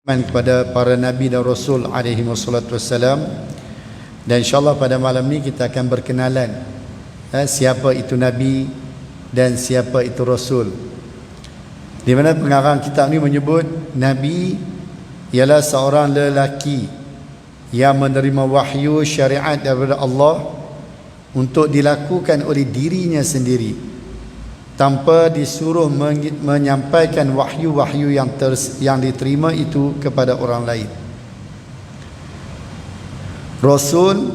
kepada para Nabi dan Rasul alaihi wassalatu wassalam. Dan insyaAllah pada malam ni kita akan berkenalan siapa itu Nabi dan siapa itu Rasul. Di mana pengarang kitab ni menyebut Nabi ialah seorang lelaki yang menerima wahyu syariat daripada Allah untuk dilakukan oleh dirinya sendiri tanpa disuruh menyampaikan wahyu-wahyu yang diterima itu kepada orang lain. Rasul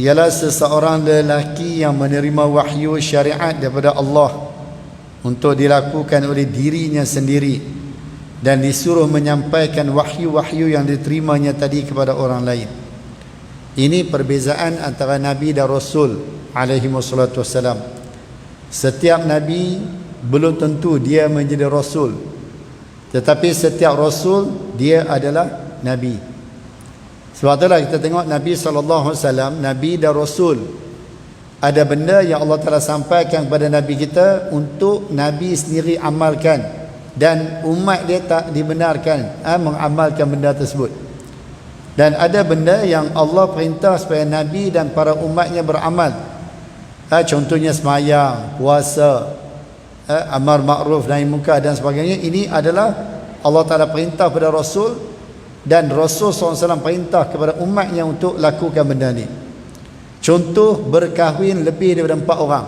ialah seseorang lelaki yang menerima wahyu syariat daripada Allah untuk dilakukan oleh dirinya sendiri dan disuruh menyampaikan wahyu-wahyu yang diterimanya tadi kepada orang lain. Ini perbezaan antara Nabi dan Rasul alaihi wassalatu wassalam. Setiap Nabi belum tentu dia menjadi Rasul, tetapi setiap Rasul dia adalah Nabi. Sebab itulah kita tengok Nabi SAW, Nabi dan Rasul, ada benda yang Allah Ta'ala sampaikan kepada Nabi kita untuk Nabi sendiri amalkan, dan umat dia tak dibenarkan mengamalkan benda tersebut. Dan ada benda yang Allah perintah supaya Nabi dan para umatnya beramal. Contohnya semayang, puasa, amar ma'ruf nahi munkar dan sebagainya. Ini adalah Allah Ta'ala perintah kepada Rasul, dan Rasul SAW perintah kepada umatnya untuk lakukan benda ni. Contoh, berkahwin lebih daripada 4 orang.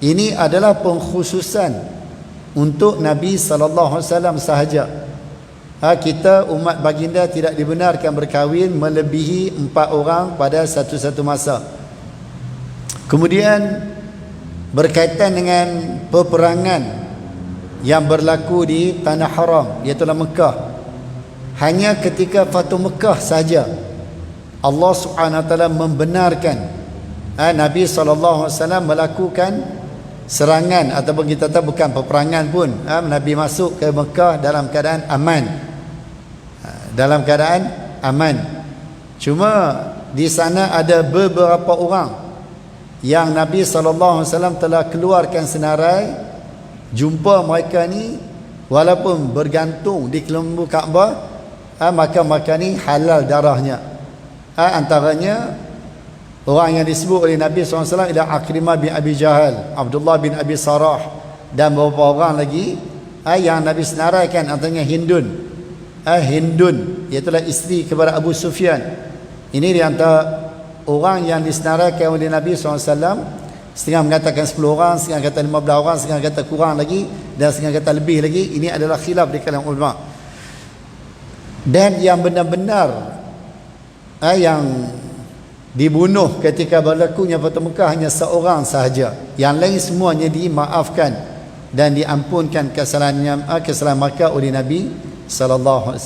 Ini adalah pengkhususan untuk Nabi SAW sahaja. Kita umat baginda tidak dibenarkan berkahwin melebihi 4 orang pada satu-satu masa. Kemudian berkaitan dengan peperangan yang berlaku di tanah haram, iaitu Mekah, hanya ketika Fatu Mekah saja Allah Subhanahu Wa Taala membenarkan Nabi SAW melakukan serangan, ataupun kita tahu bukan peperangan pun, Nabi masuk ke Mekah dalam keadaan aman, dalam keadaan aman. Cuma di sana ada beberapa orang yang Nabi SAW telah keluarkan senarai jumpa mereka ni, walaupun bergantung di kelembu Kaabah, maka mereka ni halal darahnya. Antaranya orang yang disebut oleh Nabi SAW ialah Akrimah bin Abi Jahal, Abdullah bin Abi Sarah, dan beberapa orang lagi yang Nabi senaraikan. Antaranya Hindun, iaitulah isteri kepada Abu Sufyan. Ini di antara orang yang disenaraikan oleh Nabi SAW. Setengah mengatakan 10 orang, setengah kata 15 orang, setengah kata kurang lagi, dan setengah kata lebih lagi. Ini adalah khilaf di kalangan ulama. Dan yang benar-benar yang dibunuh ketika berlakunya Fatu Mekah hanya seorang sahaja. Yang lain semuanya dimaafkan dan diampunkan kesalahan mereka oleh Nabi SAW.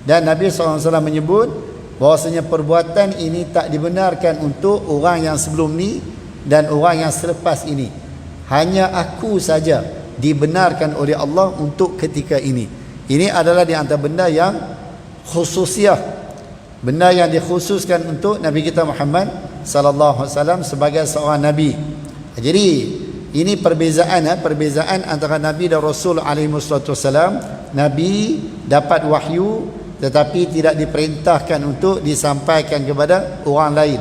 Dan Nabi SAW menyebut bahwasanya perbuatan ini tak dibenarkan untuk orang yang sebelum ni dan orang yang selepas ini. Hanya aku saja dibenarkan oleh Allah untuk ketika ini. Ini adalah di antara benda yang khususiah, benda yang dikhususkan untuk Nabi kita Muhammad sallallahu alaihi wasallam sebagai seorang nabi. Jadi ini perbezaan antara Nabi dan Rasul alaihi wasallam. Nabi dapat wahyu tetapi tidak diperintahkan untuk disampaikan kepada orang lain.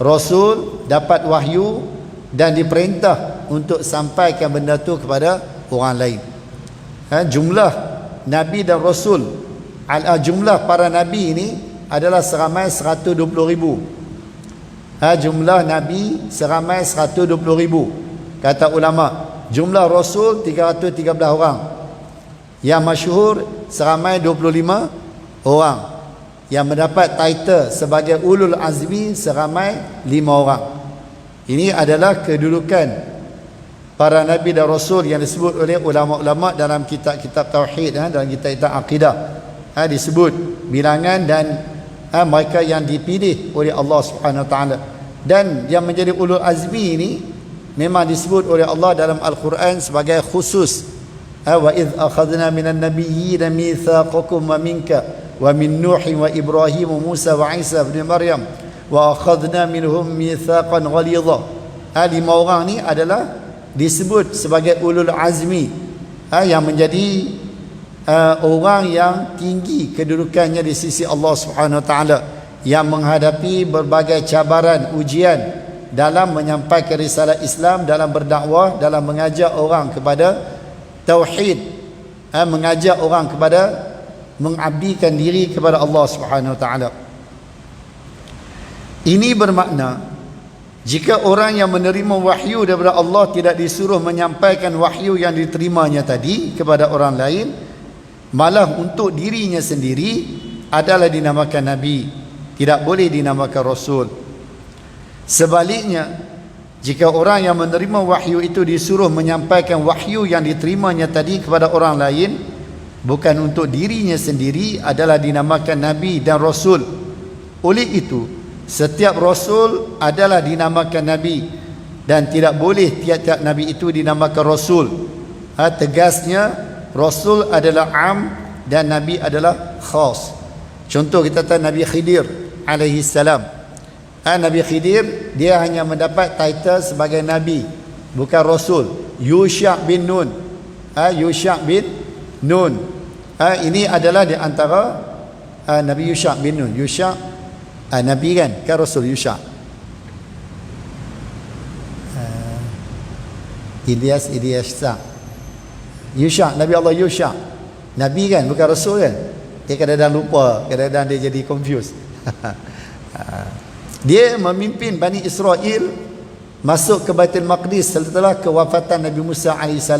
Rasul dapat wahyu dan diperintah untuk sampaikan benda tu kepada orang lain. Jumlah Nabi dan Rasul, jumlah para Nabi ini adalah seramai 120,000. Jumlah Nabi seramai 120,000. Kata ulama, jumlah Rasul 313 orang. Yang masyhur seramai 25 orang. Yang mendapat title sebagai Ulul Azmi seramai 5 orang. Ini adalah kedudukan para Nabi dan Rasul yang disebut oleh ulama-ulama dalam kitab-kitab Tauhid, dalam kitab-kitab Aqidah. Disebut bilangan dan mereka yang dipilih oleh Allah Subhanahu Wa Taala. Dan yang menjadi Ulul Azmi ini memang disebut oleh Allah dalam Al-Quran sebagai khusus. Wa idh akhadna minan nabiyyin mitsaqakum wa minka wa min Nuh wa Ibrahim wa Musa wa Isa bin Maryam wa akhadna minhum mitsaqan ghalidha. 5 orang ni adalah disebut sebagai ulul azmi, yang menjadi orang yang tinggi kedudukannya di sisi Allah Subhanahu Wa Taala, yang menghadapi berbagai cabaran, ujian dalam menyampaikan risalah Islam, dalam berdakwah, dalam mengajak orang kepada tauhid, mengajak orang kepada mengabdikan diri kepada Allah Subhanahu Wa Taala. Ini bermakna jika orang yang menerima wahyu daripada Allah tidak disuruh menyampaikan wahyu yang diterimanya tadi kepada orang lain, malah untuk dirinya sendiri adalah dinamakan Nabi, tidak boleh dinamakan Rasul. Sebaliknya, jika orang yang menerima wahyu itu disuruh menyampaikan wahyu yang diterimanya tadi kepada orang lain, bukan untuk dirinya sendiri, adalah dinamakan Nabi dan Rasul. Oleh itu, setiap Rasul adalah dinamakan Nabi, dan tidak boleh tiap-tiap Nabi itu dinamakan Rasul. Tegasnya, Rasul adalah am dan Nabi adalah khas. Contoh kita tahu Nabi Khidir alaihi salam. Nabi Khidir, dia hanya mendapat title sebagai Nabi, bukan Rasul. Yusha bin Nun. Yusha bin Nun. Ini adalah di antara Nabi Yusha bin Nun. Yusha Nabi kan Rasul Yusha. Ilyas Yusha, Nabi Allah Yusha. Nabi kan, bukan Rasul kan. Dia kadang-kadang lupa, kadang-kadang dia jadi confused. Dia memimpin Bani Israel masuk ke Baitul Maqdis setelah kewafatan Nabi Musa AS.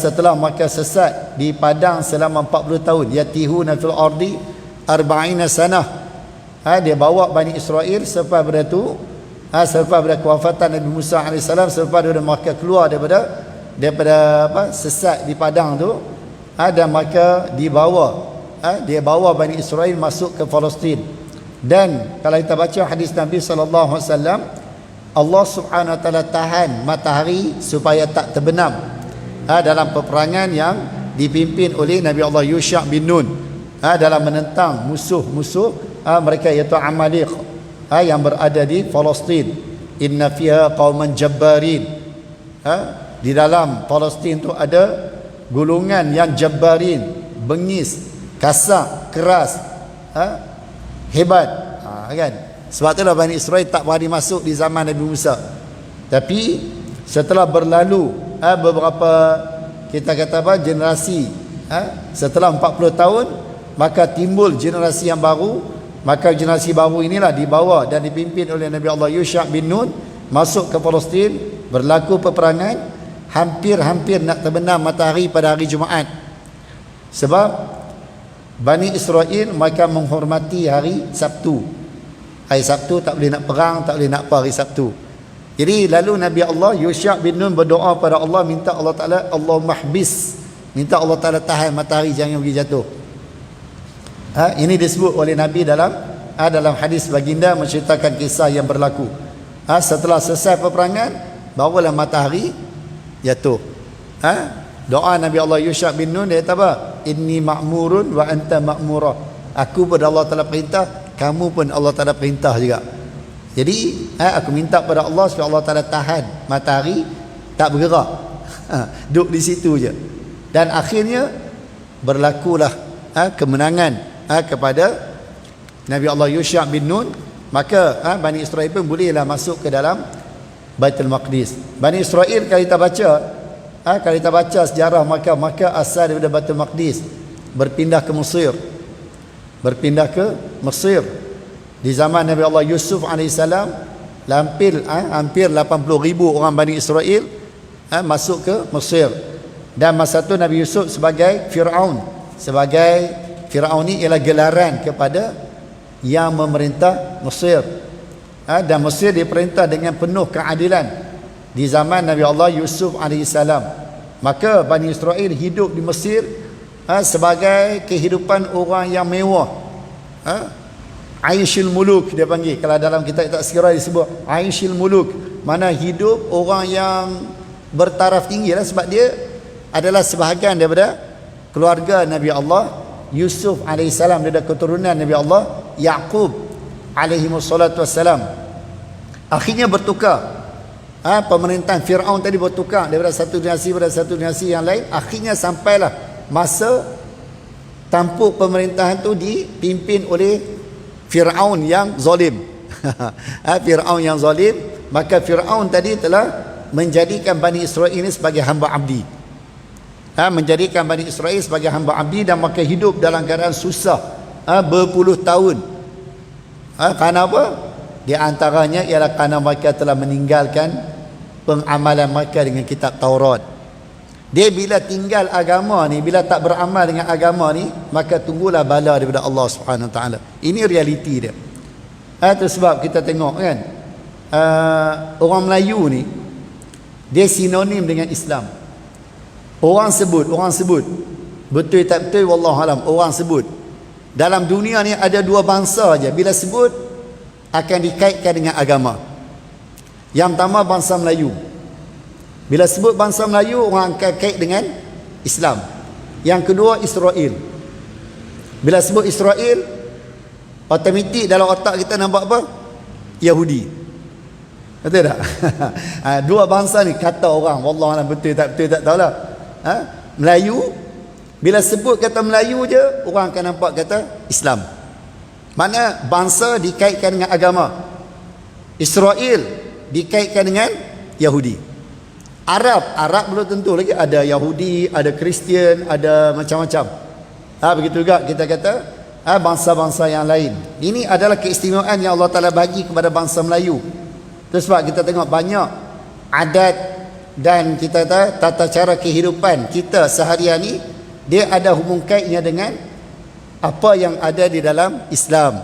Setelah mereka sesat di padang selama 40 tahun, yatihuna fil ardi 40 sanah. Dia bawa Bani Israel selepas pada tu, selepas pada kewafatan Nabi Musa AS, selepas daripada mereka keluar daripada sesat di padang tu, dan mereka dibawa, dia bawa Bani Israel masuk ke Palestin. Dan kalau kita baca hadis Nabi SAW, Allah Subhanahu Wa Taala tahan matahari supaya tak terbenam dalam peperangan yang dipimpin oleh Nabi Allah Yusha bin Nun, dalam menentang musuh-musuh mereka, iaitu Amalek yang berada di Palestin. Inna fiha qauman jabbarin. Di dalam Palestin tu ada golongan yang jabbarin, bengis, kasar, keras, hebat, kan. Sebab itulah Bani Israel tak berani masuk di zaman Nabi Musa. Tapi setelah berlalu beberapa, kita kata generasi, setelah 40 tahun, maka timbul generasi yang baru. Maka generasi baru inilah dibawa dan dipimpin oleh Nabi Allah Yusha bin Nun masuk ke Palestin, berlaku peperangan, hampir-hampir nak terbenam matahari pada hari Jumaat. Sebab Bani Israel mereka menghormati hari Sabtu. Hari Sabtu tak boleh nak perang, tak boleh nak apa hari Sabtu. Jadi lalu Nabi Allah Yusha bin Nun berdoa pada Allah, minta Allah Ta'ala, Allah mahbis, minta Allah Ta'ala tahan matahari jangan pergi jatuh. Ini disebut oleh Nabi dalam hadis baginda menceritakan kisah yang berlaku. Setelah selesai peperangan, barulah matahari jatuh. Doa Nabi Allah Yusha bin Nun, dia kata apa? Inni ma'murun wa anta ma'murah. Aku pun Allah Ta'ala perintah, kamu pun Allah Ta'ala perintah juga. Jadi aku minta pada Allah supaya Allah Ta'ala tahan matahari tak bergerak, duduk di situ je. Dan akhirnya berlakulah kemenangan kepada Nabi Allah Yusha bin Nun. Maka Bani Israel pun bolehlah masuk ke dalam Baitul Maqdis. Bani Israel kalau kita baca sejarah, maka asal daripada Baitul Maqdis, berpindah ke Mesir di zaman Nabi Allah Yusuf AS. Hampir 80,000 orang Bani Israel masuk ke Mesir. Dan masa tu Nabi Yusuf sebagai Fir'aun. Fir'aun ni ialah gelaran kepada yang memerintah Mesir. Dan Mesir diperintah dengan penuh keadilan di zaman Nabi Allah Yusuf AS. Maka Bani Israel hidup di Mesir sebagai kehidupan orang yang mewah. Aishul Muluk dia panggil. Kalau dalam kitab Tazkirah disebut Aishul Muluk, mana hidup orang yang bertaraf tinggi lah, sebab dia adalah sebahagian daripada keluarga Nabi Allah Yusuf AS, daripada keturunan Nabi Allah Yaqub AS. Akhirnya bertukar. Pemerintahan Fir'aun tadi bertukar daripada satu dinasti pada satu dinasti yang lain. Akhirnya sampailah masa tampuk pemerintahan tu dipimpin oleh Fir'aun yang zalim. Fir'aun yang zalim, maka Fir'aun tadi telah menjadikan Bani Israel ini sebagai hamba abdi. Menjadikan Bani Israel sebagai hamba abdi, dan maka hidup dalam keadaan susah berpuluh tahun. Kerana apa? Di antaranya ialah kerana mereka telah meninggalkan pengamalan mereka dengan kitab Taurat. Dia bila tinggal agama ni, bila tak beramal dengan agama ni, maka tunggulah bala daripada Allah Subhanahu Wa Taala. Ini realiti dia. Itu sebab kita tengok kan, orang Melayu ni dia sinonim dengan Islam. Orang sebut betul tak betul wallahualam, orang sebut dalam dunia ni ada dua bangsa aja bila sebut akan dikaitkan dengan agama. Yang pertama bangsa Melayu. Bila sebut bangsa Melayu, orang akan kait dengan Islam. Yang kedua Israel. Bila sebut Israel, automatik dalam otak kita nampak apa? Yahudi. Betul tak? Dua bangsa ni kata orang, wallahualam betul tak tahulah. Melayu, bila sebut kata Melayu je, orang akan nampak kata Islam. Mana bangsa dikaitkan dengan agama. Israel dikaitkan dengan Yahudi. Arab belum tentu lagi, ada Yahudi, ada Kristian, ada macam-macam. Begitu juga kita kata bangsa-bangsa yang lain. Ini adalah keistimewaan yang Allah Ta'ala bagi kepada bangsa Melayu. Itu sebab kita tengok banyak adat dan kita tata cara kehidupan kita seharian ni, dia ada hubung kaitnya dengan apa yang ada di dalam Islam,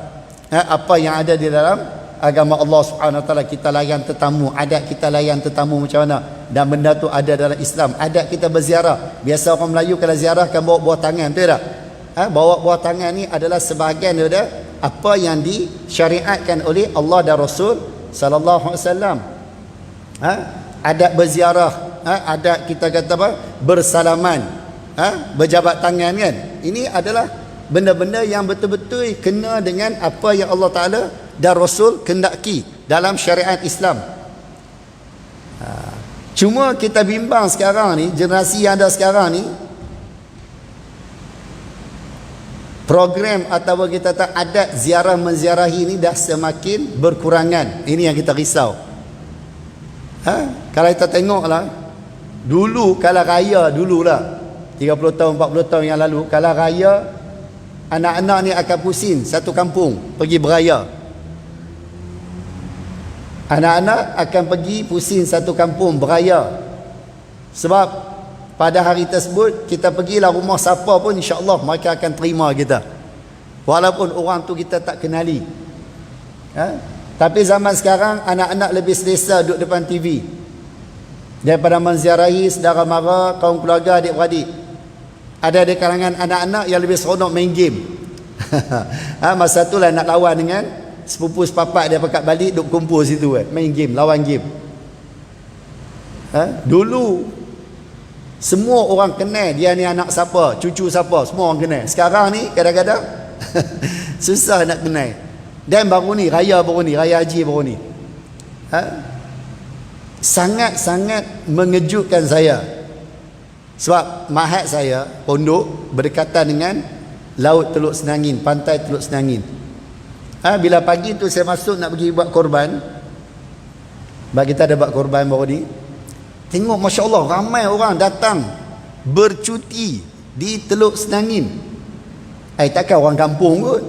apa yang ada di dalam agama Allah Subhanahu Wa Taala. Kita layan tetamu, adat kita layan tetamu macam mana, dan benda tu ada dalam Islam. Adat kita berziarah, biasa orang Melayu kalau ziarah kan bawa buah tangan, betul tak? Bawa buah tangan ni adalah sebahagian daripada apa yang disyariatkan oleh Allah dan Rasul sallallahu alaihi wasallam. Adat berziarah, adat kita kata apa? Bersalaman, berjabat tangan kan. Ini adalah benda-benda yang betul-betul kena dengan apa yang Allah Ta'ala dan Rasul kendaki dalam syariat Islam. Cuma kita bimbang sekarang ni, generasi yang ada sekarang ni, program atau kita kata adat ziarah menziarahi ni dah semakin berkurangan. Ini yang kita risau. Kalau kita tengoklah, dulu kalau raya dululah 30 tahun 40 tahun yang lalu, kalau raya anak-anak ni akan pusing satu kampung pergi beraya. Anak-anak akan pergi pusing satu kampung beraya. Sebab pada hari tersebut kita pergilah rumah siapa pun, insya-Allah mereka akan terima kita. Walaupun orang tu kita tak kenali. Tapi zaman sekarang anak-anak lebih selesa duduk depan TV daripada menziarahi saudara mara, kaum keluarga, adik-beradik. Ada di kalangan anak-anak yang lebih seronok main game. Masa tu lah nak lawan dengan sepupu sepapak dia pekat balik, duk kumpul situ main game, lawan game. Dulu semua orang kenal dia ni anak siapa, cucu siapa, semua orang kenal. Sekarang ni kadang-kadang susah nak kenal. Dan baru ni raya haji baru ni, sangat-sangat mengejutkan saya. Sebab mahat saya pondok berdekatan dengan Laut Teluk Senangin, pantai Teluk Senangin. Bila pagi tu saya masuk nak pergi buat korban, sebab kita ada buat korban baru ni, tengok Masya Allah ramai orang datang bercuti di Teluk Senangin. Takkan orang kampung kot.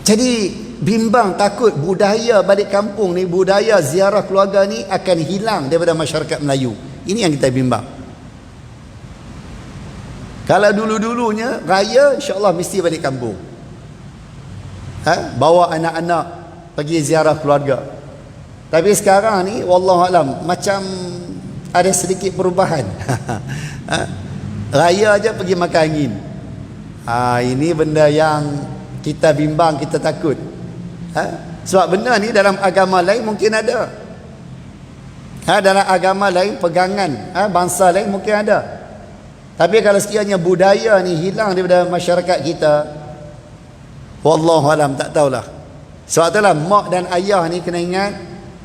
Jadi bimbang, takut budaya balik kampung ni, budaya ziarah keluarga ni akan hilang daripada masyarakat Melayu. Ini yang kita bimbang. Kalau dulu-dulunya raya, insya-Allah mesti balik kampung. Bawa anak-anak pergi ziarah keluarga. Tapi sekarang ni wallahualam macam ada sedikit perubahan. Raya aja pergi makan angin. Ini benda yang kita bimbang, kita takut. Sebab benda ni dalam agama lain mungkin ada. Dalam agama lain, pegangan bangsa lain mungkin ada. Tapi kalau sekiranya budaya ni hilang daripada masyarakat kita, wallahualam tak tahulah. Sebab itulah mak dan ayah ni kena ingat,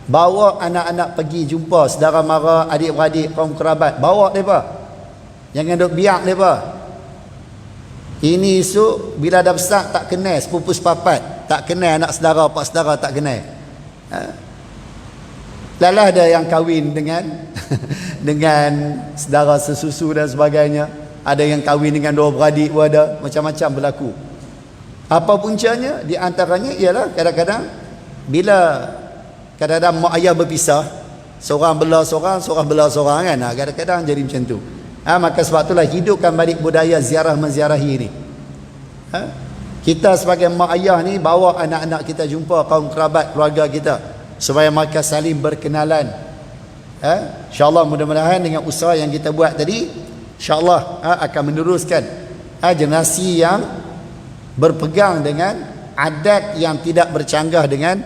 Bawa anak-anak pergi jumpa saudara mara, adik-beradik, kaum kerabat. Bawa mereka. Jangan duk biak mereka. Ini esok bila dah besar tak kenal sepupu sepapat, tak kenal anak saudara, pak saudara tak kenal. Lalah ada yang kahwin dengan dengan saudara sesusu dan sebagainya. Ada yang kahwin dengan dua beradik pun ada. Macam-macam berlaku. Apa puncanya? Di antaranya ialah kadang-kadang bila kadang-kadang mak ayah berpisah, seorang belah seorang, seorang belah seorang kan. Kadang-kadang jadi macam tu. Maka sebab itulah hidupkan balik budaya ziarah menziarahi ni. Kita sebagai mak ayah ni bawa anak-anak kita jumpa kaum kerabat keluarga kita supaya mereka saling berkenalan. InsyaAllah mudah-mudahan dengan usaha yang kita buat tadi, InsyaAllah akan meneruskan generasi yang berpegang dengan adat yang tidak bercanggah dengan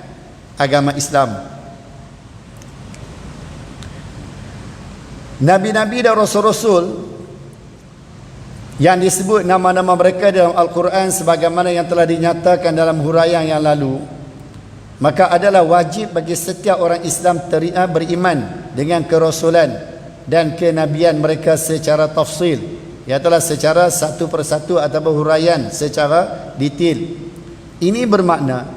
agama Islam. Nabi-Nabi dan Rasul-Rasul yang disebut nama-nama mereka dalam Al-Quran sebagaimana yang telah dinyatakan dalam huraian yang lalu, maka adalah wajib bagi setiap orang Islam beriman dengan kerasulan dan kenabian mereka secara tafsil, iaitu secara satu persatu atau huraian secara detail. Ini bermakna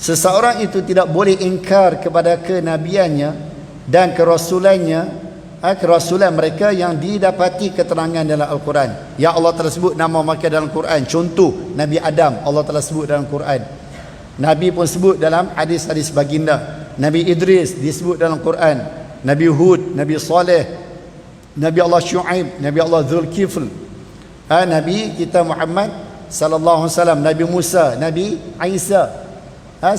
seseorang itu tidak boleh ingkar kepada kenabiannya dan kerasulannya, kerasulan mereka yang didapati keterangan dalam Al-Quran. Ya Allah telah sebut nama mereka dalam Quran. Contoh Nabi Adam Allah telah sebut dalam Quran. Nabi pun sebut dalam hadis-hadis baginda. Nabi Idris disebut dalam Quran. Nabi Hud, Nabi Saleh, Nabi Allah Syuaib, Nabi Allah Zulkifl, Nabi kita Muhammad sallallahu alaihi wasallam, Nabi Musa, Nabi Isa.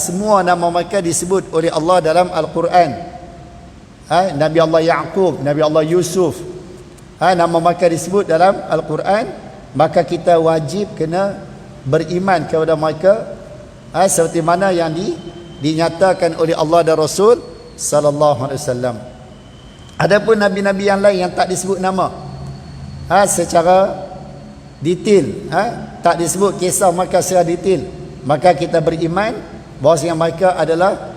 Semua nama mereka disebut oleh Allah dalam Al-Quran. Nabi Allah Yaqub, Nabi Allah Yusuf, nama mereka disebut dalam Al-Quran. Maka kita wajib kena beriman kepada mereka seperti mana yang dinyatakan oleh Allah dan Rasul sallallahu alaihi wasallam. Adapun nabi-nabi yang lain yang tak disebut nama secara detail, tak disebut kisah mereka secara detail, maka kita beriman bahawa mereka adalah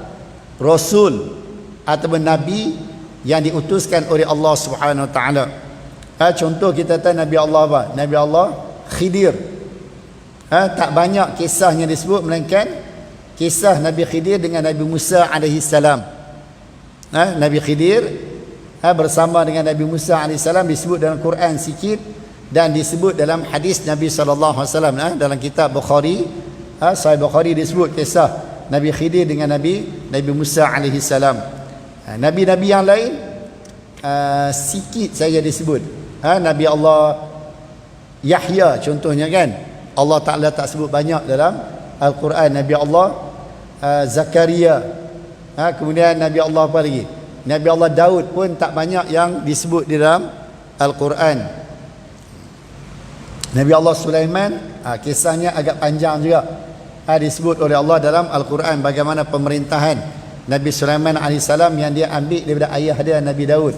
rasul ataupun nabi yang diutuskan oleh Allah Subhanahu Wa Taala. Contoh kita tahu Nabi Allah apa? Nabi Allah Khidir. Tak banyak kisahnya disebut melainkan kisah Nabi Khidir dengan Nabi Musa alaihi salam. Nabi Khidir bersama dengan Nabi Musa alaihi salam disebut dalam Quran sikit dan disebut dalam hadis Nabi sallallahu alaihi wasallam. Dalam kitab Bukhari, Sahih Bukhari disebut kisah Nabi Khidir dengan Nabi Musa alaihi salam. Nabi-nabi yang lain sikit saja disebut. Nabi Allah Yahya contohnya kan, Allah Ta'ala tak sebut banyak dalam Al-Quran. Nabi Allah Zakaria, kemudian Nabi Allah apa lagi, Nabi Allah Daud pun tak banyak yang disebut di dalam Al-Quran. Nabi Allah Sulaiman, kisahnya agak panjang juga, disebut oleh Allah dalam Al-Quran bagaimana pemerintahan Nabi Sulaiman AS yang dia ambil daripada ayah dia Nabi Daud.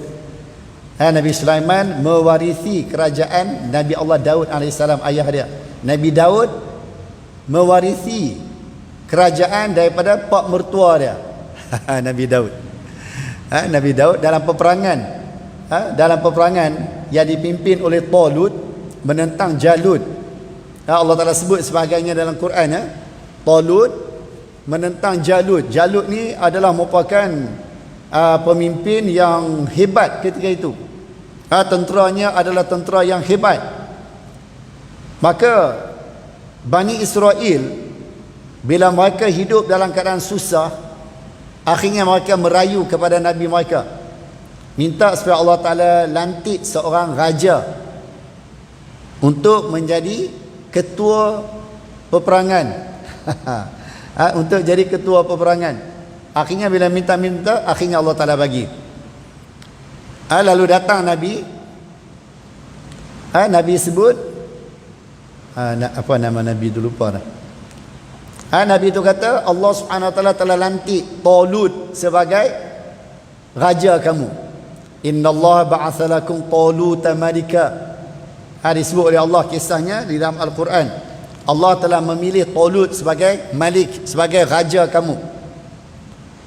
Nabi Sulaiman mewarisi kerajaan Nabi Allah Daud AS, ayah dia. Nabi Daud mewarisi kerajaan daripada pak mertua dia. Nabi Daud. Nabi Daud dalam peperangan yang dipimpin oleh Talut menentang Jalut. Allah Ta'ala sebut sebagainya dalam Quran. Talut menentang Jalut. Jalut ni adalah merupakan pemimpin yang hebat ketika itu. Tenteranya adalah tentera yang hebat. Maka Bani Israel bila mereka hidup dalam keadaan susah, akhirnya mereka merayu kepada Nabi mereka, minta supaya Allah Ta'ala lantik seorang raja untuk menjadi ketua peperangan. Untuk jadi ketua peperangan. Akhirnya bila minta-minta, akhirnya Allah Ta'ala bagi. Lalu datang Nabi, Nabi sebut apa nama Nabi tu lupa dah. Nabi tu kata Allah Subhanahu Wa Ta'ala telah lantik Talut sebagai raja kamu. Innallaha ba'atha lakum Taluta malika. Disebut oleh Allah kisahnya di dalam Al-Quran. Allah telah memilih Talut sebagai malik, sebagai raja kamu.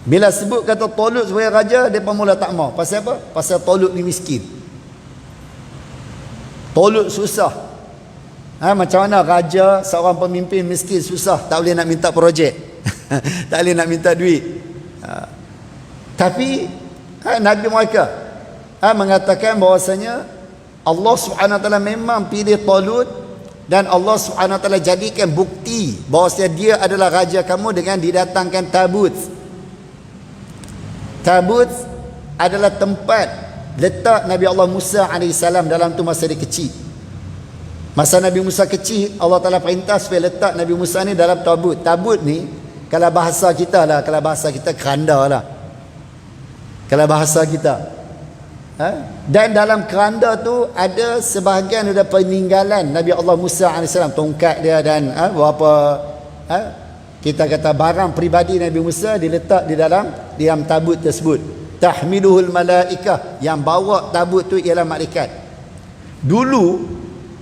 Bila sebut kata Talut sebagai raja, mereka mula tak mau. Pasal apa? Pasal Talut ni miskin. Talut susah. Macam mana raja, seorang pemimpin miskin susah, tak boleh nak minta projek. Tak boleh nak minta duit. Tapi Nabi mereka mengatakan bahawasanya Allah Subhanahu Wa Taala memang pilih Talut, dan Allah Subhanahu Wa Taala jadikan bukti bahawasanya dia adalah raja kamu dengan didatangkan tabut. Tabut adalah tempat letak Nabi Allah Musa AS dalam tu masa dia kecil. Masa Nabi Musa kecil, Allah Ta'ala perintah supaya letak Nabi Musa ni dalam tabut. Tabut ni, kalau bahasa kita lah, kalau bahasa kita keranda lah. Kalau bahasa kita. Dan dalam keranda tu ada sebahagian ada peninggalan Nabi Allah Musa AS, tongkat dia dan beberapa kita kata barang peribadi Nabi Musa diletak di dalam tabut tersebut. Tahmiluhul malaikah, yang bawa tabut tu ialah malaikat. Dulu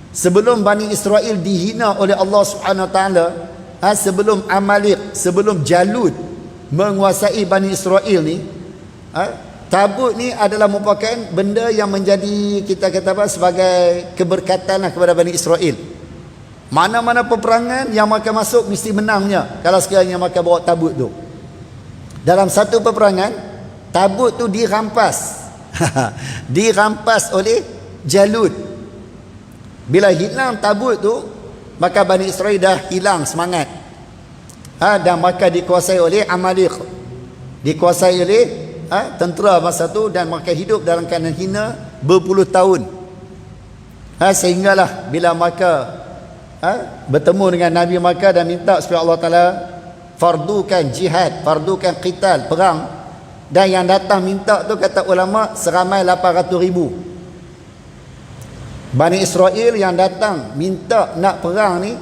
sebelum Bani Israel dihina oleh Allah Subhanahu Wa Taala, sebelum Amalek, sebelum Jalut menguasai Bani Israel ni, tabut ni adalah merupakan benda yang menjadi kita kata apa, sebagai keberkatan kepada Bani Israel. Mana-mana peperangan yang mereka masuk mesti menangnya kalau sekiranya mereka bawa tabut tu. Dalam satu peperangan, tabut tu dirampas. Dirampas oleh Jalut. Bila hilang tabut tu, maka Bani Israel dah hilang semangat. Dan mereka dikuasai oleh Amalek. Dikuasai oleh tentera masa tu, dan mereka hidup dalam keadaan hina berpuluh tahun. Sehinggalah bila mereka bertemu dengan Nabi mereka dan minta supaya Allah Ta'ala fardukan jihad, fardukan qital, perang. Dan yang datang minta tu kata ulama seramai 800,000. Bani Israel yang datang minta nak perang ni,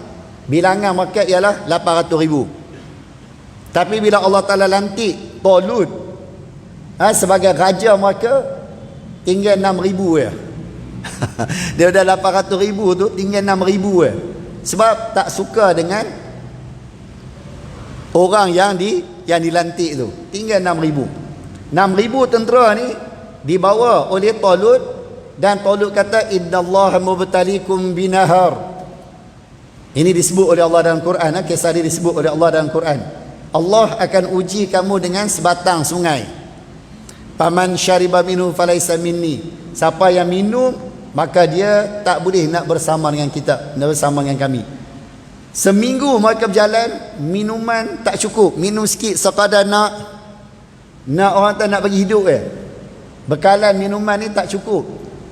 bilangan mereka ialah 800,000. Tapi bila Allah Ta'ala lantik Talut sebagai raja mereka, tinggal 6,000 ya. Dia dah 800,000 tu tinggal 6,000 ya. Sebab tak suka dengan orang yang dilantik tu. Tinggal 6,000. 6,000 tentera ni dibawa oleh Talut, dan Talut kata innallaha mubtalikum binahar. Ini disebut oleh Allah dalam Quran. Kisah ini disebut oleh Allah dalam Quran. Allah akan uji kamu dengan sebatang sungai. Faman syariba minhu falaysa minni. Siapa yang minum, maka dia tak boleh nak bersama dengan kita, nak bersama dengan kami. Seminggu mereka berjalan, minuman tak cukup. Minum sikit sekadar nak orang tak nak bagi hidup je. Bekalan minuman ni tak cukup.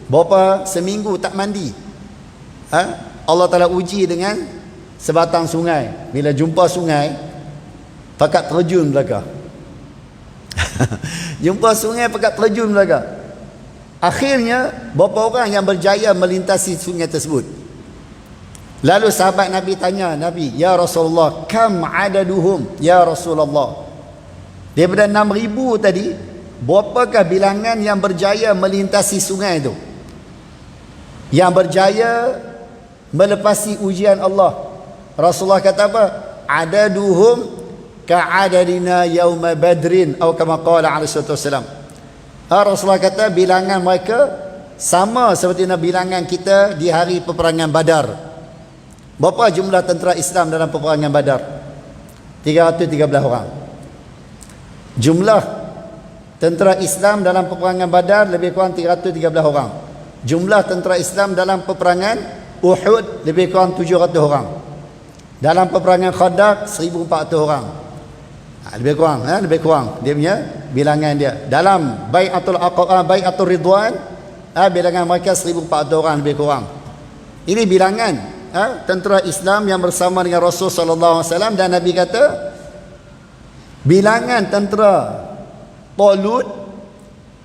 Berapa seminggu tak mandi. Allah Ta'ala uji dengan sebatang sungai. Bila jumpa sungai, pakat terjun belaka. Jumpa sungai, pakat terjun belaka. Akhirnya beberapa orang yang berjaya melintasi sungai tersebut. Lalu sahabat Nabi tanya Nabi, ya Rasulullah, kam adaduhum ya Rasulullah? Daripada 6,000 tadi, berapakah bilangan yang berjaya melintasi sungai itu, yang berjaya melepasi ujian Allah? Rasulullah kata apa? Adaduhum ka'adadina yauma badrin, atau kama qala alaihi wasallam. Rasulullah kata bilangan mereka sama seperti bilangan kita di hari peperangan Badar. Berapa jumlah tentera Islam dalam peperangan Badar? 313 orang. Jumlah tentera Islam dalam peperangan Badar lebih kurang 313 orang. Jumlah tentera Islam dalam peperangan Uhud lebih kurang 700 orang. Dalam peperangan Khandaq 1,400 orang. Lebih kurang dia punya bilangan dia. Dalam Bai'atul Aqabah, Bai'atul Ridwan, bilangan mereka 1,400 orang lebih kurang. Ini bilangan tentera Islam yang bersama dengan Rasul sallallahu alaihi wasallam. Dan Nabi kata bilangan tentera Talut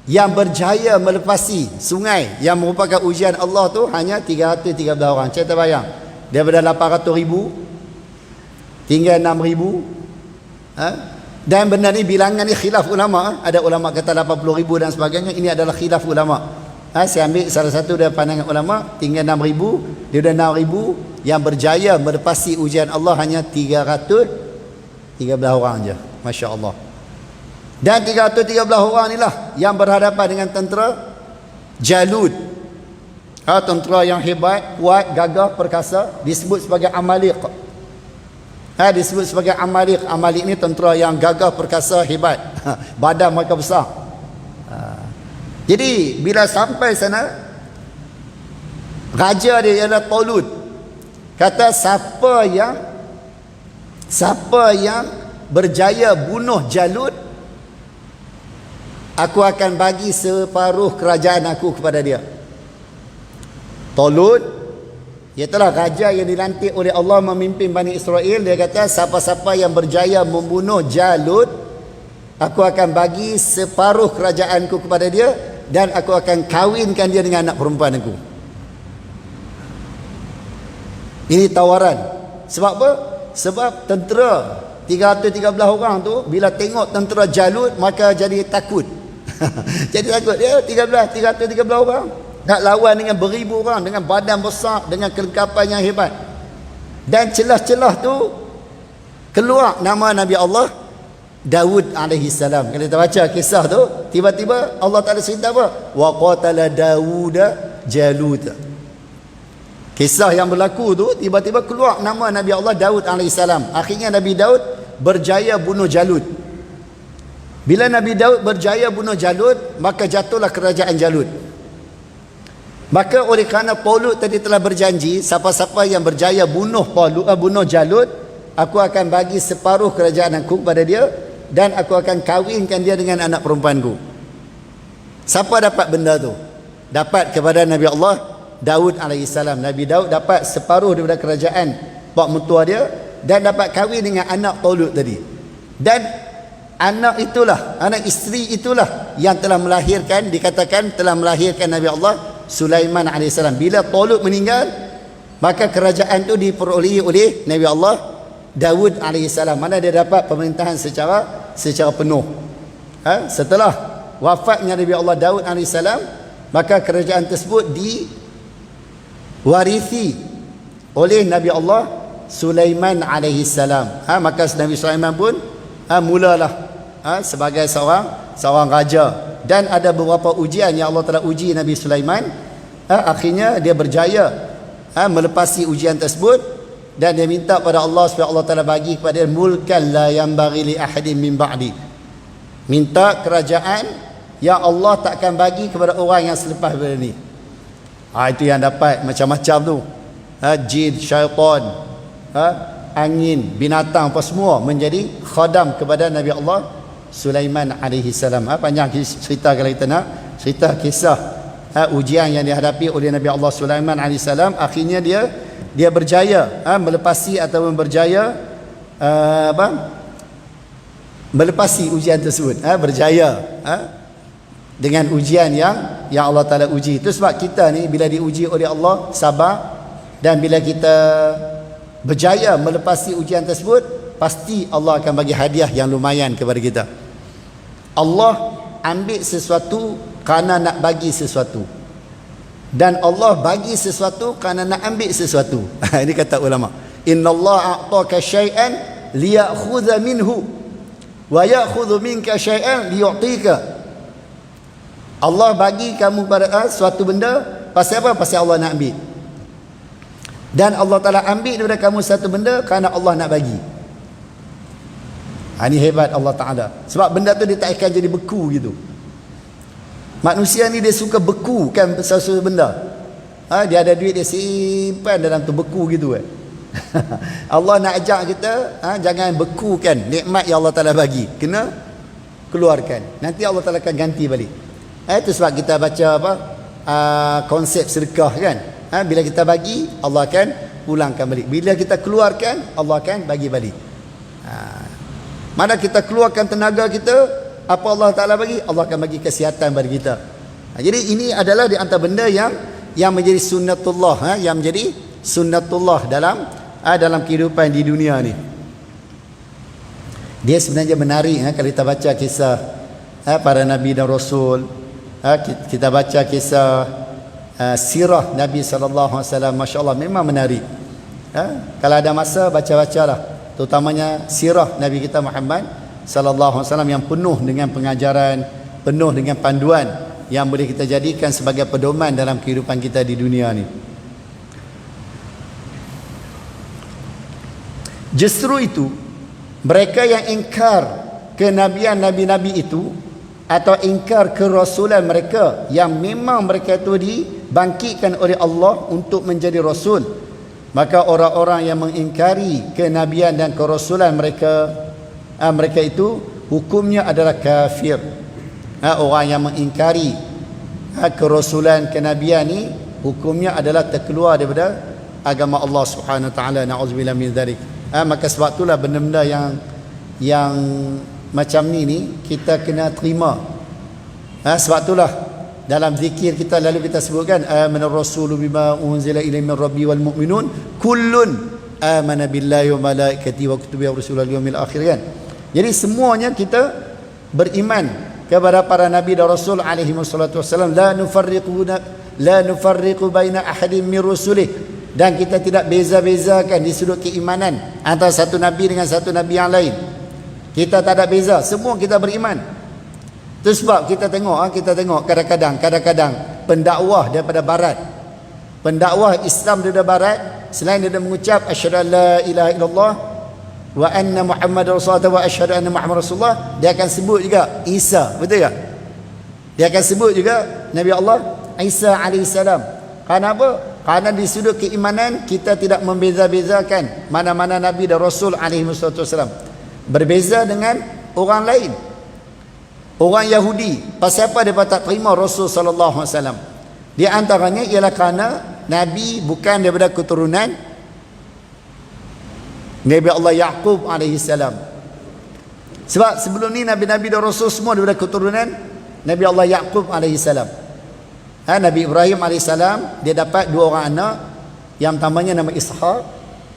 yang berjaya melepasi sungai yang merupakan ujian Allah tu hanya 313 orang. Kita bayang, daripada 800,000 tinggal 6,000. Dan benar ni bilangan ni khilaf ulama. Ada ulama kata 80,000 dan sebagainya. Ini adalah khilaf ulama. Saya ambil salah satu dari pandangan ulama, tinggal 6,000. Dia dah 6,000 yang berjaya melepasi ujian Allah hanya 313 orang je. Masya Allah. Dan 313 orang inilah yang berhadapan dengan tentera Jalut. Tentera yang hebat, kuat, gagah, perkasa, disebut sebagai Amaliq. Disebut sebagai Amaliq. Amaliq ni tentera yang gagah, perkasa, hebat. Badan mereka besar. Jadi bila sampai sana, raja dia ialah Talut. Kata siapa yang berjaya bunuh Jalut, aku akan bagi separuh kerajaan aku kepada dia. Talut ialah raja yang dilantik oleh Allah memimpin Bani Israel. Dia kata siapa-siapa yang berjaya membunuh Jalut, aku akan bagi separuh kerajaanku kepada dia, dan aku akan kawinkan dia dengan anak perempuan aku. Ini tawaran. Sebab apa? Sebab tentera 313 orang tu bila tengok tentera Jalut, maka jadi takut. Jadi takut. Dia 313 orang nak lawan dengan beribu orang, dengan badan besar, dengan kelengkapan yang hebat. Dan celah-celah tu keluar nama Nabi Allah Daud alaihi salam. Kalau kita baca kisah tu, tiba-tiba Allah Taala cerita apa? Wa qatala Dauda Jalut. Kisah yang berlaku tu, tiba-tiba keluar nama Nabi Allah Daud alaihi salam. Akhirnya Nabi Daud berjaya bunuh Jalut. Bila Nabi Daud berjaya bunuh Jalut, maka jatuhlah kerajaan Jalut. Maka oleh kerana Talut tadi telah berjanji, siapa-siapa yang berjaya bunuh Jalut, aku akan bagi separuh kerajaan aku kepada dia, dan aku akan kawinkan dia dengan anak perempuanku. Siapa dapat benda tu? Dapat kepada Nabi Allah Daud alaihi salam. Nabi Daud dapat separuh daripada kerajaan pak mentua dia, dan dapat kahwin dengan anak Talut tadi. Dan anak isteri itulah yang telah melahirkan, dikatakan telah melahirkan Nabi Allah Sulaiman AS. Bila Talut meninggal, maka kerajaan itu diperolehi oleh Nabi Allah Daud AS. Mana dia dapat pemerintahan secara penuh. Setelah wafatnya Nabi Allah Daud AS, maka kerajaan tersebut diwarisi oleh Nabi Allah Sulaiman AS. Maka Nabi Sulaiman pun mulalah sebagai seorang raja. Dan ada beberapa ujian yang Allah telah uji Nabi Sulaiman. Akhirnya dia berjaya melepasi ujian tersebut, dan dia minta pada Allah supaya Allah Taala bagi kepada dia mulkan la yanbaghi li ahadin min ba'di. Minta kerajaan yang Allah takkan bagi kepada orang yang selepas daripada ni. Itu yang dapat macam-macam tu. Jin, syaitan, angin, binatang apa semua menjadi khadam kepada Nabi Allah Sulaiman alaihi salam. Panjang cerita kalau kita nak cerita kisah ujian yang dihadapi oleh Nabi Allah Sulaiman alaihi salam. Akhirnya dia berjaya melepasi ataupun berjaya melepasi ujian tersebut. Berjaya dengan ujian yang Allah Taala uji. Itu sebab kita ni bila diuji oleh Allah sabar, dan bila kita berjaya melepasi ujian tersebut, pasti Allah akan bagi hadiah yang lumayan kepada kita. Allah ambil sesuatu kerana nak bagi sesuatu, dan Allah bagi sesuatu kerana nak ambil sesuatu. Ini kata ulama, innallaha a'taka syai'an liya'khudha minhu wa ya'khudhu minka syai'an liyu'tika. Allah bagi kamu pada suatu benda, pasal apa? Pasal Allah nak ambil. Dan Allah Ta'ala ambil daripada kamu satu benda kerana Allah nak bagi. Ini hebat Allah Ta'ala. Sebab benda tu dia tak akan jadi beku gitu. Manusia ni dia suka beku kan sesuatu benda. Dia ada duit, dia simpan dalam tu beku gitu. Allah nak ajak kita, jangan bekukan nikmat yang Allah Ta'ala bagi. Kena keluarkan. Nanti Allah Ta'ala akan ganti balik. Itu sebab kita baca konsep sedekah kan. Bila kita bagi, Allah akan pulangkan balik. Bila kita keluarkan, Allah akan bagi balik. Mana kita keluarkan tenaga kita, apa Allah Ta'ala bagi? Allah akan bagi kesihatan bagi kita. Jadi ini adalah di antara benda yang menjadi sunnatullah, yang menjadi sunnatullah dalam kehidupan di dunia ni. Dia sebenarnya menarik kalau kita baca kisah para Nabi dan Rasul. Kita baca kisah sirah Nabi SAW, Masya Allah, memang menarik. Kalau ada masa, baca-bacalah, terutamanya sirah Nabi kita Muhammad sallallahu alaihi wasallam yang penuh dengan pengajaran, penuh dengan panduan yang boleh kita jadikan sebagai pedoman dalam kehidupan kita di dunia ni. Justru itu, mereka yang ingkar kenabian nabi-nabi itu atau ingkar kerasulan mereka yang memang mereka itu dibangkitkan oleh Allah untuk menjadi rasul, maka orang-orang yang mengingkari kenabian dan kerasulan mereka, mereka itu hukumnya adalah kafir. Orang yang mengingkari kerasulan kenabian ni hukumnya adalah terkeluar daripada agama Allah Subhanahu wa taala. Na'udzubillah min dzalik. Maka sebab itulah benda-benda yang macam ni kita kena terima. Sebab itulah dalam zikir kita lalu kita sebutkan amanar rasulu bima unzila ilaihi min rabbi wal mu'minun kullun amana billahi wa malaikatihi wa kutubihi wa rusulihi wal yawmil akhir, kan. Jadi semuanya kita beriman kepada para nabi dan rasul alaihi wassalatu wassalam, la nufarriqu baina ahadin min rusulih, dan kita tidak beza-bezakan di sudut keimanan antara satu nabi dengan satu nabi yang lain. Kita tak ada beza, semua kita beriman. Itu sebab kita tengok kadang-kadang pendakwah daripada barat, pendakwah Islam daripada barat, selain dia mengucap asyhadu an la ilaha illallah wa anna muhammadar rasulullah wa asyhadu anna muhammadar rasulullah, dia akan sebut juga Isa, betul tak? Dia akan sebut juga Nabi Allah Isa alaihissalam. Kerana apa? Kerana di sudut keimanan kita tidak membeza-bezakan mana-mana nabi dan rasul alaihi wasallam. Berbeza dengan orang lain, orang Yahudi. Pasal apa mereka tak terima Rasul sallallahu alaihi wasallam? Di antaranya ialah kerana nabi bukan daripada keturunan Nabi Allah Yaqub alaihi salam. Sebab sebelum ni nabi-nabi dan rasul semua daripada keturunan Nabi Allah Yaqub alaihi salam. Nabi Ibrahim AS dia dapat dua orang anak. Yang pertamanya nama Ishaq,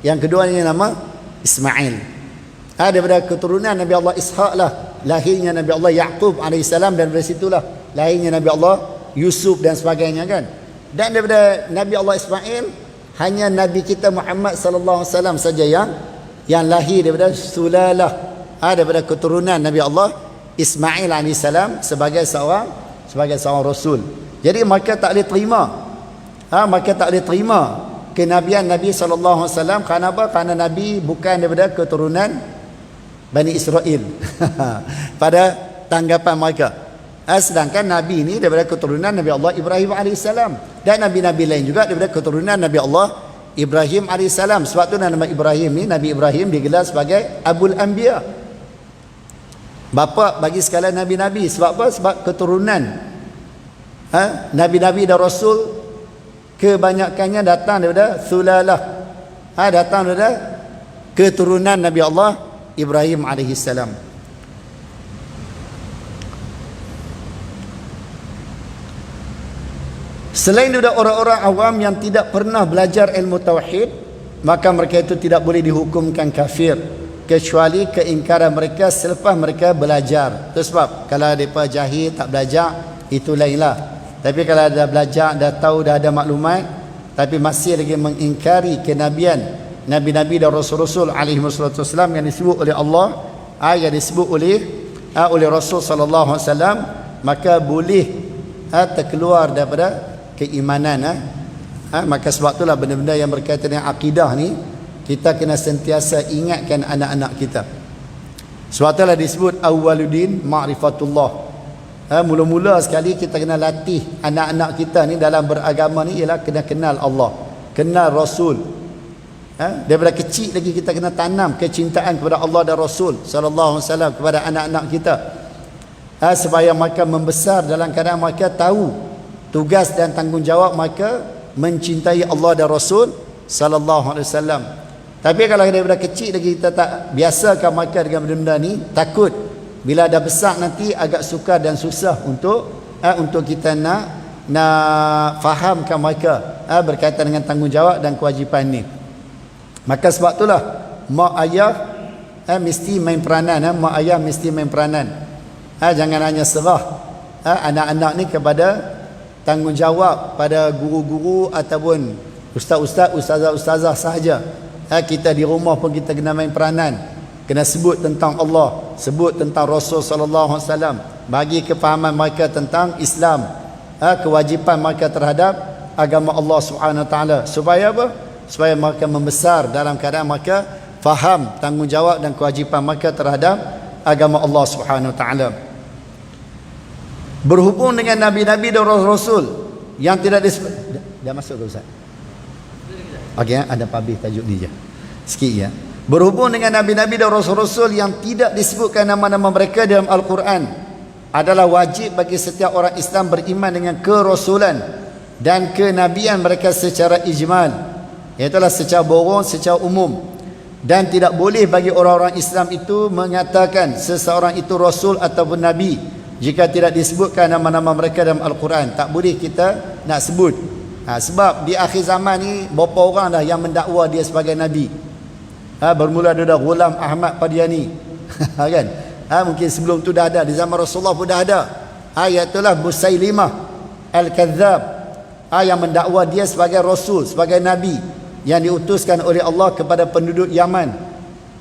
yang keduanya nama Ismail. Daripada keturunan Nabi Allah Ishaq lah lahirnya Nabi Allah Yaqub AS, dan dari situlah lahirnya Nabi Allah Yusuf dan sebagainya, kan. Dan daripada Nabi Allah Ismail hanya Nabi kita Muhammad sallallahu alaihi wasallam saja yang lahir daripada sulalah, daripada keturunan Nabi Allah Ismail AS sebagai seorang rasul. Jadi mereka tak boleh terima, mereka tak boleh terima kenabian Nabi sallallahu alaihi wasallam. Kerana apa? Kerana Nabi bukan daripada keturunan Bani Israel pada tanggapan mereka. Sedangkan Nabi ini daripada keturunan Nabi Allah Ibrahim AS, dan Nabi-Nabi lain juga daripada keturunan Nabi Allah Ibrahim AS. Sebab tu nama Ibrahim ni, Nabi Ibrahim digelar sebagai Abul Anbiya, bapa bagi sekalian Nabi-Nabi. Sebab apa? Sebab keturunan Nabi-Nabi dan Rasul kebanyakannya datang daripada sulalah, datang daripada keturunan Nabi Allah Ibrahim AS. Selain daripada orang-orang awam yang tidak pernah belajar ilmu tauhid, maka mereka itu tidak boleh dihukumkan kafir kecuali keingkaran mereka selepas mereka belajar. Itu sebab kalau mereka jahil tak belajar, itu lainlah. Tapi kalau dah belajar, dah tahu, dah ada maklumat, tapi masih lagi mengingkari kenabian Nabi-Nabi dan Rasul-Rasul alaihi wasallam yang disebut oleh Allah, yang disebut oleh Rasul sallallahu alaihi wasallam, maka boleh terkeluar daripada keimanan. Maka sebab itulah benda-benda yang berkaitan dengan akidah ni kita kena sentiasa ingatkan anak-anak kita. Sebab itulah disebut awwaluddin ma'rifatullah. Mula-mula sekali kita kena latih anak-anak kita ni dalam beragama ni ialah kena kenal Allah, kenal Rasul. Daripada kecil lagi kita kena tanam kecintaan kepada Allah dan Rasul sallallahu alaihi wasallam kepada anak-anak kita, supaya mereka membesar dalam keadaan mereka tahu tugas dan tanggungjawab mereka mencintai Allah dan Rasul sallallahu alaihi wasallam. Tapi kalau daripada kecil lagi kita tak biasakan mereka dengan benda ni, takut bila dah besar nanti agak sukar dan susah untuk kita nak fahamkan mereka berkaitan dengan tanggungjawab dan kewajipan ni. Maka sebab itulah mak ayah mesti main peranan. Mak ayah mesti main peranan. Jangan hanya serah anak-anak ni kepada tanggungjawab pada guru-guru ataupun ustaz-ustaz, ustazah-ustazah sahaja. Kita di rumah pun kita kena main peranan. kena sebut tentang Allah, sebut tentang Rasul sallallahu alaihi wasallam, bagi kefahaman mereka tentang Islam, kewajipan mereka terhadap agama Allah Subhanahu wa taala, supaya apa? Supaya mereka membesar dalam keadaan mereka faham tanggungjawab dan kewajipan mereka terhadap agama Allah Subhanahu wa taala. Berhubung dengan nabi-nabi dan rasul yang tidak disebut. Dah masuk ke Ustaz? Okey, ada publish tajuk ni je. Sikit ya. Berhubung dengan nabi-nabi dan rasul-rasul yang tidak disebutkan nama-nama mereka dalam Al-Quran, adalah wajib bagi setiap orang Islam beriman dengan kerasulan dan kenabian mereka secara ijmal, iaitu secara borong, secara umum. Dan tidak boleh bagi orang-orang Islam itu mengatakan seseorang itu rasul ataupun nabi jika tidak disebutkan nama-nama mereka dalam Al-Quran. Tak boleh kita nak sebut. Sebab di akhir zaman ni berapa orang dah yang mendakwa dia sebagai nabi. Bermula daripada Ghulam Ahmad Qadiani. Kan? Mungkin sebelum tu dah ada, di zaman Rasulullah pun dah ada. Iaitu Musailimah Al-Kadzab, yang mendakwa dia sebagai rasul, sebagai nabi yang diutuskan oleh Allah kepada penduduk Yaman.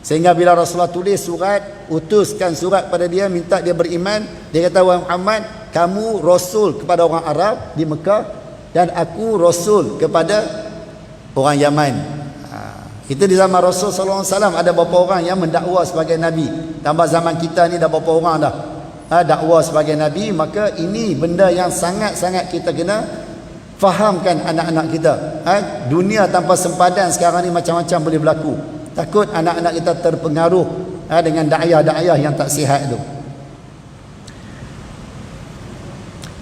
Sehingga bila Rasulullah tulis surat, utuskan surat pada dia, minta dia beriman, dia kata, wahai Muhammad, kamu rasul kepada orang Arab di Mekah dan aku rasul kepada orang Yaman. Itu di zaman Rasul sallallahu alaihi wasallam ada beberapa orang yang mendakwa sebagai nabi. Tambah zaman kita ni dah berapa orang dah dakwa sebagai nabi. Maka ini benda yang sangat-sangat kita kena fahamkan anak-anak kita. Dunia tanpa sempadan sekarang ni macam-macam boleh berlaku. Takut anak-anak kita terpengaruh dengan dakwah-dakwah yang tak sihat itu.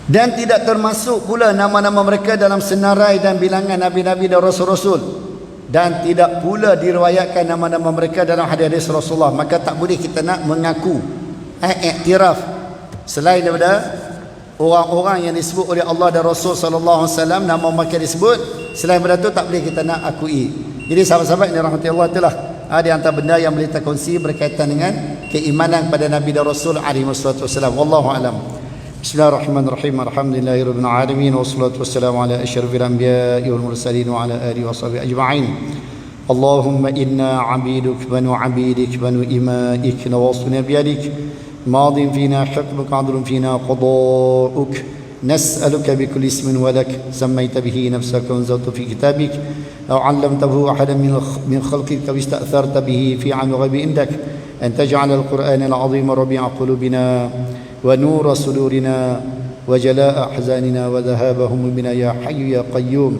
Dan tidak termasuk pula nama-nama mereka dalam senarai dan bilangan nabi-nabi dan rasul-rasul. Dan tidak pula diriwayatkan nama-nama mereka dalam hadis Rasulullah. Maka tak boleh kita nak mengaku iktiraf selain daripada orang-orang yang disebut oleh Allah dan Rasul sallallahu alaihi wasallam, nama mereka disebut. Selain daripada tu tak boleh kita nak akui. Jadi sahabat-sahabat yang dirahmati Allah, itulah di antara benda yang boleh kita kongsi berkaitan dengan keimanan kepada Nabi dan Rasul alaihi wasallam. Wallahu a'lam. Bismillahirrahmanirrahim. Alhamdulillahirabbil alamin wassalatu wassalamu ala asyrafil anbiya'i wal mursalin wa ala alihi washabihi ajma'in. Allahumma inna 'abiduk banu 'abidik banu ima'ik nawasina biyadik madin fina hukmuk 'adlun fina qada'uk nas'aluka bikulli ismin wa lak sammayta bihi nafsaka wa anzalta fi kitabik aw 'allamtahu ahadan min khalqika wa ista'tharta bihi fi 'ilmi ghaibi indak an taj'ala al-Qur'ana al-'azima rabi'a qulubina ونور صدورنا وجلاء أحزاننا وذهاب همومنا يا حي يا قيوم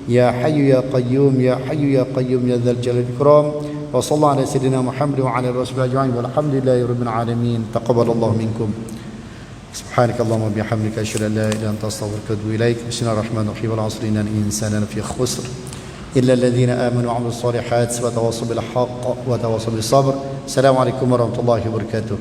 يا حي يا قيوم يا حي يا قيوم يا ذا الجلال والإكرام وصلى الله على سيدنا محمد وعلى رسوله أجمعين والحمد لله رب العالمين تقبل الله منكم سبحانك اللهم وبحمدك أشهد أن لا إله إلا أنت أستغفرك وأتوب إليك بسم الله الرحمن الرحيم والعصر إن الإنسان لفي خسر إلا الذين آمنوا وعملوا الصالحات وتواصوا بالحق وتواصوا بالصبر السلام عليكم ورحمة الله وبركاته.